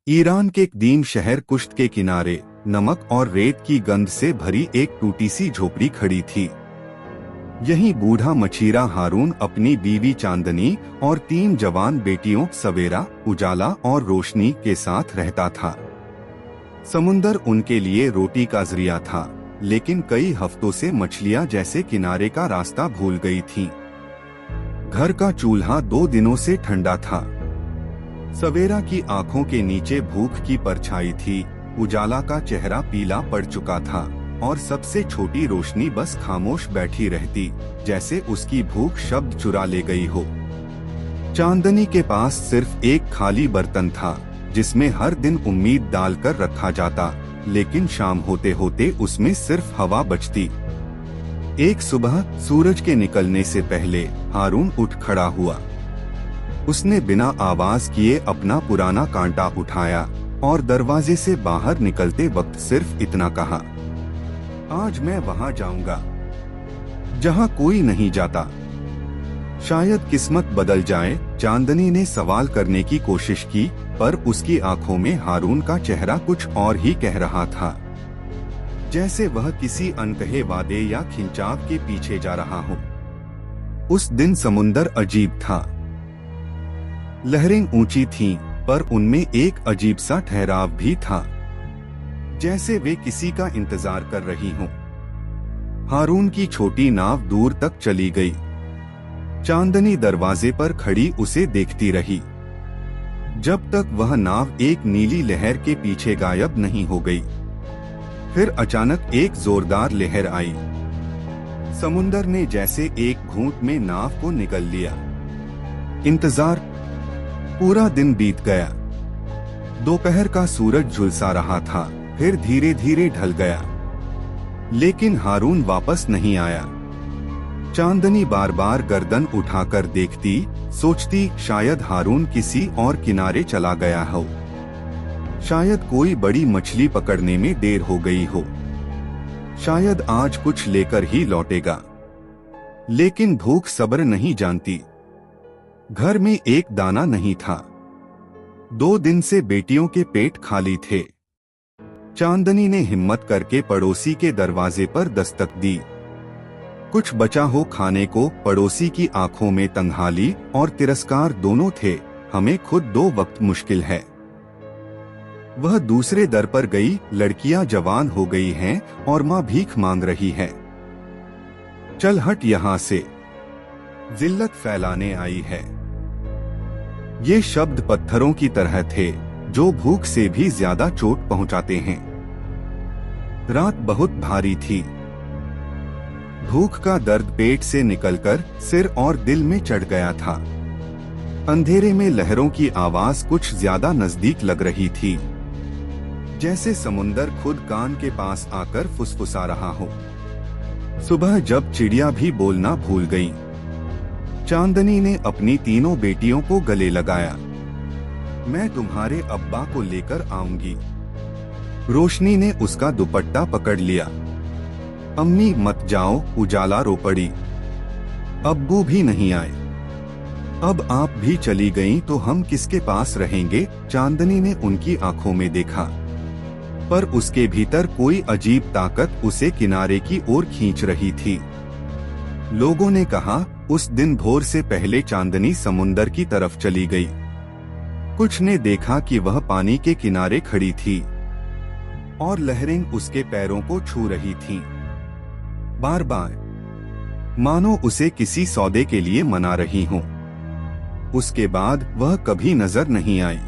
Iran के कदीम शहर कुश्त के किनारे नमक और रेत की गंध से भरी एक टूटी सी झोपड़ी खड़ी थी। यहीं बूढ़ा मछीरा हारून अपनी बीवी चांदनी और 3 जवान बेटियों सवेरा, उजाला और रोशनी के साथ रहता था। समुंदर उनके लिए रोटी का जरिया था, लेकिन कई हफ्तों से मछलियां जैसे किनारे का रास्ता भूल गई थीं। घर का चूल्हा 2 दिनों से ठंडा था। सवेरा की आंखों के नीचे भूख की परछाई थी, उजाला का चेहरा पीला पड़ चुका था और सबसे छोटी रोशनी बस खामोश बैठी रहती, जैसे उसकी भूख शब्द चुरा ले गई हो। चांदनी के पास सिर्फ एक खाली बर्तन था, जिसमें हर दिन उम्मीद डालकर रखा जाता, लेकिन शाम होते होते उसमें सिर्फ हवा बचती। एक सुबह सूरज के निकलने से पहले हारून उठ खड़ा हुआ। उसने बिना आवाज किए अपना पुराना कांटा उठाया और दरवाजे से बाहर निकलते वक्त सिर्फ इतना कहा, आज मैं वहां जाऊंगा जहां कोई नहीं जाता। शायद किस्मत बदल जाए, चांदनी ने सवाल करने की कोशिश की, पर उसकी आंखों में हारून का चेहरा कुछ और ही कह रहा था, जैसे वह किसी अनकहे वादे या खिंचाव के पीछे जा रहा हो। उस दिन समुंदर अजीब था। लहरें ऊंची थीं, पर उनमें एक अजीब सा ठहराव भी था, जैसे वे किसी का इंतजार कर रही हों। हारून की छोटी नाव दूर तक चली गई। चांदनी दरवाजे पर खड़ी उसे देखती रही, जब तक वह नाव एक नीली लहर के पीछे गायब नहीं हो गई। फिर अचानक एक जोरदार लहर आई। समुंदर ने जैसे एक घूंट में नाव को निगल लिया। इंतजार। पूरा दिन बीत गया। दोपहर का सूरज झुलसा रहा था, फिर धीरे धीरे ढल गया, लेकिन हारून वापस नहीं आया। चांदनी बार बार गर्दन उठाकर देखती, सोचती शायद हारून किसी और किनारे चला गया हो, शायद कोई बड़ी मछली पकड़ने में देर हो गई हो, शायद आज कुछ लेकर ही लौटेगा। लेकिन भूख सब्र नहीं जानती। घर में एक दाना नहीं था। 2 दिन से बेटियों के पेट खाली थे। चांदनी ने हिम्मत करके पड़ोसी के दरवाजे पर दस्तक दी। कुछ बचा हो खाने को। पड़ोसी की आंखों में तंगहाली और तिरस्कार दोनों थे। हमें खुद 2 वक्त मुश्किल है। वह दूसरे दर पर गई। लड़कियां जवान हो गई हैं और माँ भीख मांग रही है। चल हट यहाँ से, जिल्लत फैलाने आई है। ये शब्द पत्थरों की तरह थे, जो भूख से भी ज्यादा चोट पहुंचाते हैं। रात बहुत भारी थी। भूख का दर्द पेट से निकलकर सिर और दिल में चढ़ गया था। अंधेरे में लहरों की आवाज कुछ ज्यादा नजदीक लग रही थी, जैसे समुंदर खुद कान के पास आकर फुसफुसा रहा हो। सुबह जब चिड़िया भी बोलना भूल गईं, चांदनी ने अपनी 3 बेटियों को गले लगाया। मैं तुम्हारे अब्बा को लेकर आऊंगी। रोशनी ने उसका दुपट्टा पकड़ लिया। अम्मी मत जाओ, उजाला रो पड़ी। अब्बू भी नहीं आए। अब आप भी चली गईं तो हम किसके पास रहेंगे? चांदनी ने उनकी आंखों में देखा, पर उसके भीतर कोई अजीब ताकत उसे किनारे की ओर खींच रही थी। लोगों ने कहा, उस दिन भोर से पहले चांदनी समुंदर की तरफ चली गई। कुछ ने देखा कि वह पानी के किनारे खड़ी थी और लहरें उसके पैरों को छू रही थीं, बार बार, मानो उसे किसी सौदे के लिए मना रही हों। उसके बाद वह कभी नजर नहीं आई।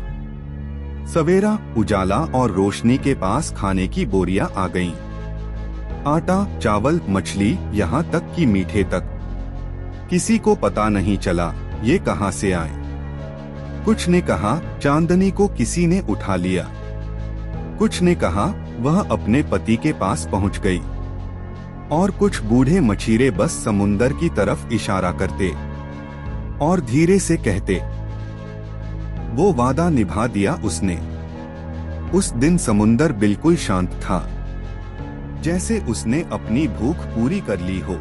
सवेरा, उजाला और रोशनी के पास खाने की बोरियां आ गईं। आटा, चावल, मछली, यहाँ तक कि मीठे तक। किसी को पता नहीं चला ये कहां से आए। कुछ ने कहा चांदनी को किसी ने उठा लिया। कुछ ने कहा वह अपने पति के पास पहुंच गई। और कुछ बूढ़े मछीरे बस समुंदर की तरफ इशारा करते और धीरे से कहते, वो वादा निभा दिया उसने। उस दिन समुंदर बिल्कुल शांत था, जैसे उसने अपनी भूख पूरी कर ली हो।